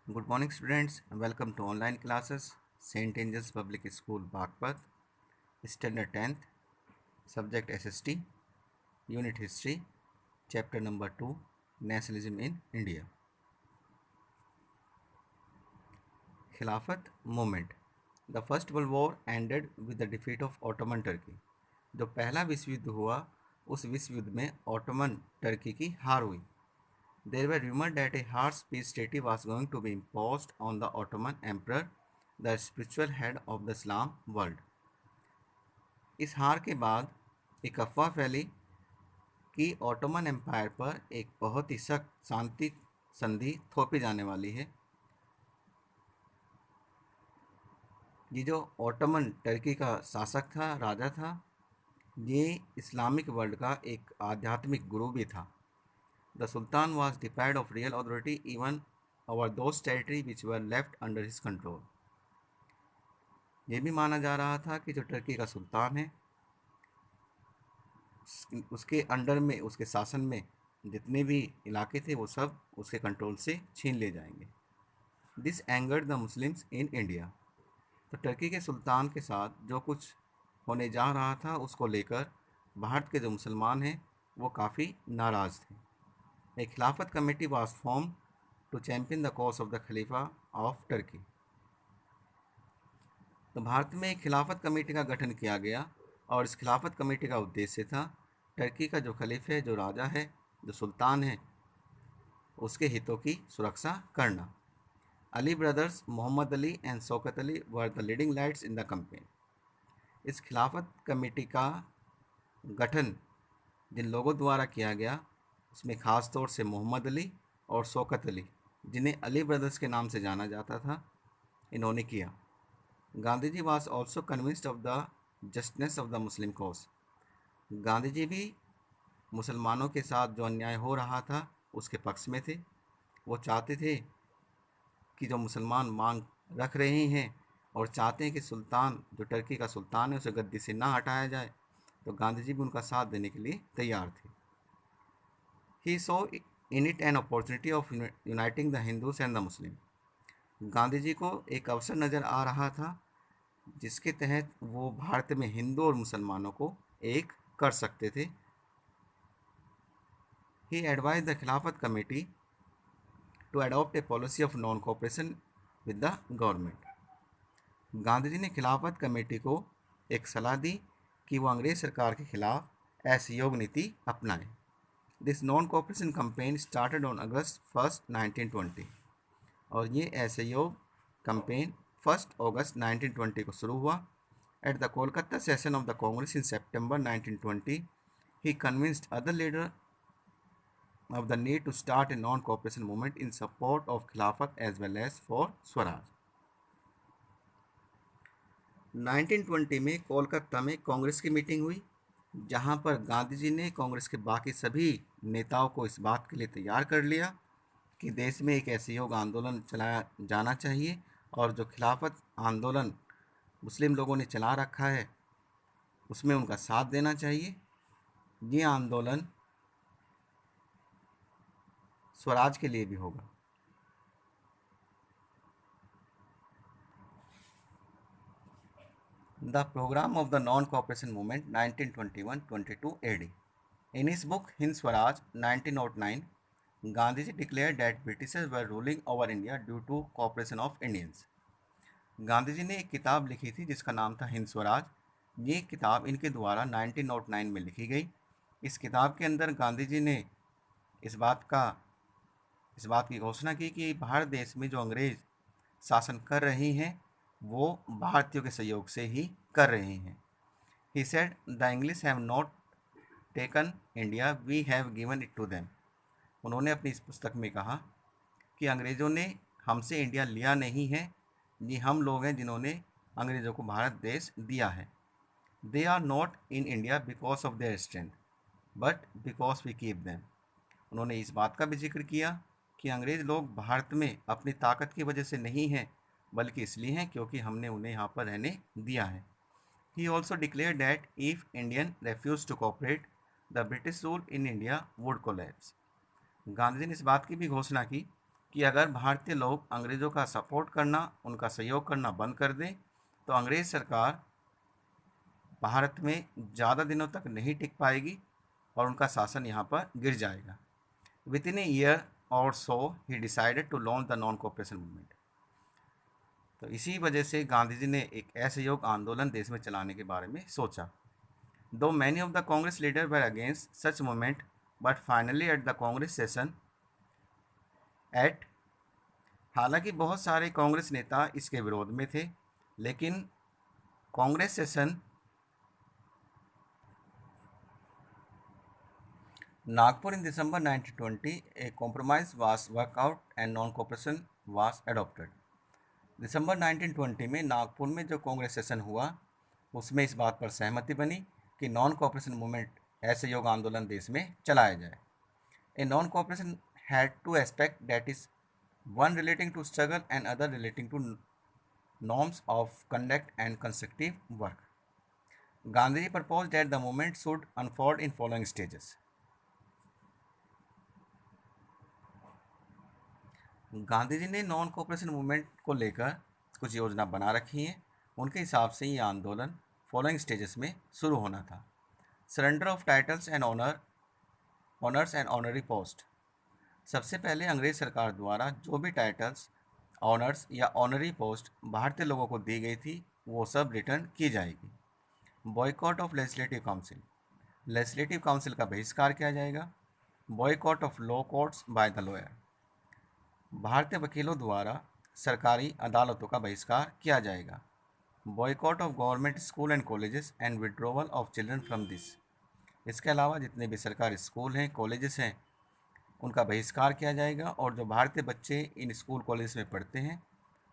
Good morning, students. Welcome to online classes. St. Angel's Public School, Bagpat. Standard 10th. Subject SST. Unit History. Chapter number 2. Nationalism in India. Khilafat movement. The First World War ended with the defeat of Ottoman Turkey. जो पहला विश्व युद्ध हुआ उस विश्व युद्ध में Ottoman Turkey की हार हुई. There were rumors that a harsh peace treaty was going to be imposed on the Ottoman Emperor, the spiritual head of the Islam world. इस हार के बाद एक अफवाह फैली कि ऑटोमन एम्पायर पर एक बहुत ही सख्त शांति संधि थोपी जाने वाली है. ये जो ऑटोमन टर्की का शासक था, राजा था, ये इस्लामिक वर्ल्ड का एक आध्यात्मिक गुरु भी था. The sultan was deprived of real authority even over those territory which were left under his control. ये भी माना जा रहा था कि जो टर्की का सुल्तान है उसके अंडर में, उसके शासन में जितने भी इलाके थे वो सब उसके कंट्रोल से छीन ले जाएंगे. This angered the Muslims in India. तो टर्की के सुल्तान के साथ जो कुछ होने जा रहा था उसको लेकर भारत के जो मुसलमान हैं वो काफ़ी नाराज़ थे. A Khilafat committee was form to champion the cause of the Khalifa of Turkey. तो भारत में एक खिलाफत कमेटी का गठन किया गया और इस खिलाफत कमेटी का उद्देश्य था टर्की का जो खलीफा है, जो राजा है, जो सुल्तान है, उसके हितों की सुरक्षा करना. Ali brothers Mohammad Ali and Shaukat Ali were the leading lights in the campaign. इस खिलाफत कमेटी का गठन जिन लोगों द्वारा किया गया उसमें ख़ास तौर से मोहम्मद अली और शौकत अली, जिन्हें अली ब्रदर्स के नाम से जाना जाता था, इन्होंने किया. Gandhi ji was also convinced of the justice of the Muslim cause. Gandhi ji भी मुसलमानों के साथ जो अन्याय हो रहा था उसके पक्ष में थे. वो चाहते थे कि जो मुसलमान मांग रख रहे हैं और चाहते हैं कि सुल्तान, जो टर्की का सुल्तान है, उसे गद्दी से ना हटाया जाए, तो गांधी जी भी उनका साथ देने के लिए तैयार थे. He saw in it an opportunity of uniting the Hindus and the Muslim. Gandhi ji को एक अवसर नज़र आ रहा था जिसके तहत वो भारत में हिंदू और मुसलमानों को एक कर सकते थे. He advised the Khilafat committee to adopt a policy of non cooperation with the government. Gandhi ji ने खिलाफत कमेटी को एक सलाह दी कि वो अंग्रेज सरकार के खिलाफ असहयोग नीति अपनाए. This non cooperation campaign started on August 1 1920. और ये असहयोग कैंपेन 1 अगस्त 1920 को शुरू हुआ. At the Kolkata session of the Congress in September 1920 he convinced other leader of the need to start a non-cooperation movement in support of Khilafat as well as for Swaraj. 1920 में कोलकाता में कांग्रेस की meeting हुई जहां पर गांधी जी ने कांग्रेस के बाकी सभी नेताओं को इस बात के लिए तैयार कर लिया कि देश में एक असहयोग आंदोलन चलाया जाना चाहिए और जो खिलाफत आंदोलन मुस्लिम लोगों ने चला रखा है उसमें उनका साथ देना चाहिए. ये आंदोलन स्वराज के लिए भी होगा. The Program of the Non-Cooperation Movement 1921-22 AD. In his book Hind Swaraj 1909, Gandhiji declared that Britishers were ruling over India due to cooperation of Indians. Gandhi ji ने एक किताब लिखी थी जिसका नाम था हिंद स्वराज. ये किताब इनके द्वारा 1909 में लिखी गई. इस किताब के अंदर गांधी जी ने इस बात की घोषणा की कि भारत देश में जो अंग्रेज शासन कर रही हैं वो भारतीयों के सहयोग से ही कर रहे हैं. He said the English have not taken India, we have given it to them. उन्होंने अपनी इस पुस्तक में कहा कि अंग्रेज़ों ने हमसे इंडिया लिया नहीं है, ये हम लोग हैं जिन्होंने अंग्रेज़ों को भारत देश दिया है. They are not in India because of their strength but because we keep them. उन्होंने इस बात का भी जिक्र किया कि अंग्रेज़ लोग भारत में अपनी ताकत की वजह से नहीं हैं बल्कि इसलिए हैं क्योंकि हमने उन्हें यहाँ पर रहने दिया है. He also declared that if Indian refused to cooperate, the British rule in India would collapse. Gandhi ji ने इस बात की भी घोषणा की कि अगर भारतीय लोग अंग्रेज़ों का सपोर्ट करना, उनका सहयोग करना बंद कर दें तो अंग्रेज़ सरकार भारत में ज़्यादा दिनों तक नहीं टिक पाएगी और उनका शासन यहाँ पर गिर जाएगा। विद इन ए ईयर और so he decided to launch the non cooperation movement. तो इसी वजह से गांधी जी ने एक असहयोग आंदोलन देश में चलाने के बारे में सोचा। दो many of the Congress leader were against such movement but finally at the Congress session at हालांकि बहुत सारे कांग्रेस नेता इसके विरोध में थे, लेकिन Congress session Nagpur in December 1920 a compromise was work out and non cooperation was adopted. दिसंबर 1920 में नागपुर में जो कांग्रेस सेशन हुआ उसमें इस बात पर सहमति बनी कि नॉन कोऑपरेशन मूवमेंट असहयोग आंदोलन देश में चलाया जाए। A non cooperation had to aspect, that is one relating to struggle and other relating to norms of conduct and constructive work. Gandhi proposed that the movement should unfold in following stages. Gandhi ji ने non cooperation movement को लेकर कुछ योजना बना रखी है। उनके हिसाब से ये आंदोलन फॉलोइंग स्टेजेस में शुरू होना था। Surrender of titles and honours and honorary post. सबसे पहले अंग्रेज सरकार द्वारा जो भी टाइटल्स, ऑनर्स या ऑनरी पोस्ट भारतीय लोगों को दी गई थी वो सब रिटर्न की जाएगी। Boycott of legislative council. Legislative council का बहिष्कार किया जाएगा। Boycott of law courts by the lawyer. भारतीय वकीलों द्वारा सरकारी अदालतों का बहिष्कार किया जाएगा। Boycott of government school and colleges and withdrawal of children from this. इसके अलावा जितने भी सरकारी स्कूल हैं, कॉलेजेस हैं, उनका बहिष्कार किया जाएगा और जो भारतीय बच्चे इन स्कूल कॉलेज में पढ़ते हैं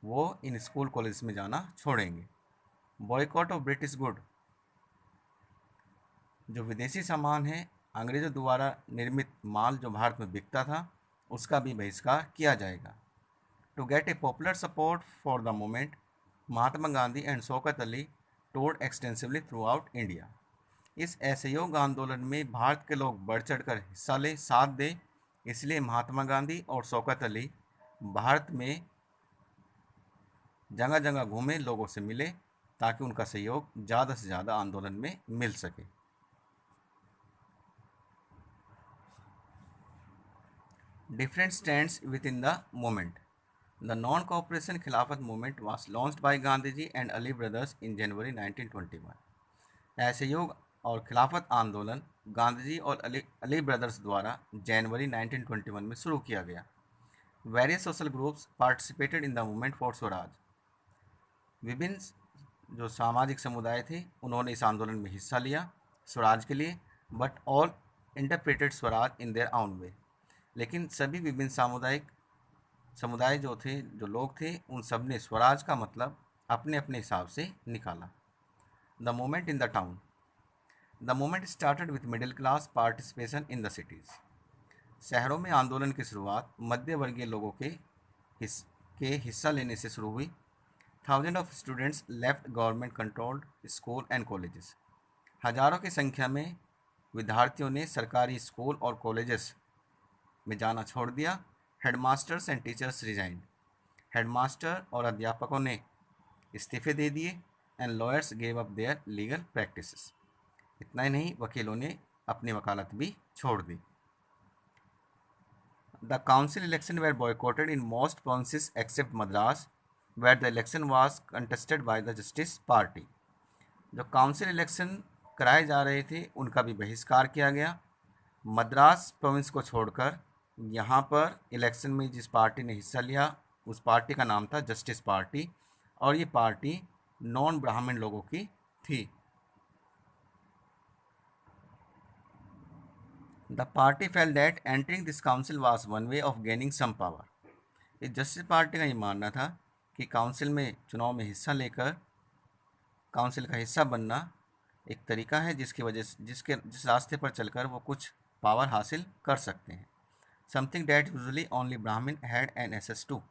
वो इन स्कूल कॉलेज में जाना छोड़ेंगे। Boycott of British good. जो विदेशी सामान है, अंग्रेज़ों द्वारा निर्मित माल जो भारत में बिकता था, उसका भी बहिष्कार किया जाएगा। To get a popular support for the movement, Mahatma Gandhi and Shaukat Ali toured extensively throughout India. इस असहयोग आंदोलन में भारत के लोग बढ़ चढ़कर हिस्सा लें, साथ दें, इसलिए महात्मा गांधी और शौकत अली भारत में जगह जगह घूमे, लोगों से मिले ताकि उनका सहयोग ज़्यादा से ज़्यादा आंदोलन में मिल सके। Different stands within the movement. The non cooperation Khilafat movement was launched by Gandhi ji and Ali brothers in January 1921। असहयोग और खिलाफत आंदोलन गांधी जी और अली ब्रदर्स द्वारा जनवरी 1921 में शुरू किया गया। Various social groups participated in the movement for Swaraj. विभिन्न जो सामाजिक समुदाय थे उन्होंने इस आंदोलन में हिस्सा लिया स्वराज के लिए, but all interpreted Swaraj in their own way. लेकिन सभी विभिन्न समुदाय जो थे, जो लोग थे, उन सब ने स्वराज का मतलब अपने अपने हिसाब से निकाला। The movement in the town. The movement started with middle class participation in the cities. शहरों में आंदोलन की शुरुआत मध्य वर्गीय लोगों के हिस्सा लेने से शुरू हुई। Thousand of students left government controlled school and colleges. हजारों की संख्या में विद्यार्थियों ने सरकारी स्कूल और कॉलेजेस में जाना छोड़ दिया। Headmasters and teachers resigned. Headmaster और अध्यापकों ने इस्तीफे दे दिए। And lawyers gave up their legal practices. इतना ही नहीं, वकीलों ने अपनी वकालत भी छोड़ दी। The council election were boycotted in most provinces except Madras where the election was contested by the Justice Party. जो काउंसिल इलेक्शन कराए जा रहे थे उनका भी बहिष्कार किया गया। मद्रास प्रोविंस को छोड़कर यहाँ पर इलेक्शन में जिस पार्टी ने हिस्सा लिया उस पार्टी का नाम था जस्टिस पार्टी और ये पार्टी नॉन ब्राह्मण लोगों की थी। The party felt that entering this council was one way of gaining some power. इस जस्टिस पार्टी का ये मानना था कि काउंसिल में चुनाव में हिस्सा लेकर काउंसिल का हिस्सा बनना एक तरीका है जिस रास्ते पर चलकर वो कुछ पावर हासिल कर सकते हैं। समथिंग दैट यूजुअली ओनली ब्राह्मण हैड एन एक्सेस टू।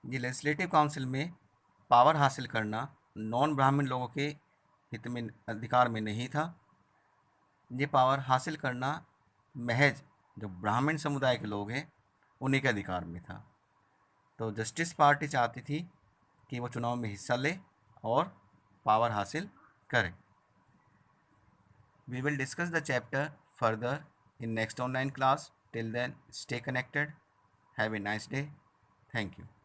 ये लेजिस्लेटिव काउंसिल में पावर हासिल करना नॉन ब्राह्मण लोगों के हित में, अधिकार में नहीं था। ये पावर हासिल करना महज जो ब्राह्मण समुदाय के लोग हैं उन्हीं के अधिकार में था। तो जस्टिस पार्टी चाहती थी कि वो चुनाव में हिस्सा ले और पावर हासिल करे। We will discuss the chapter further in next online class. Till then, stay connected. Have a nice day. Thank you.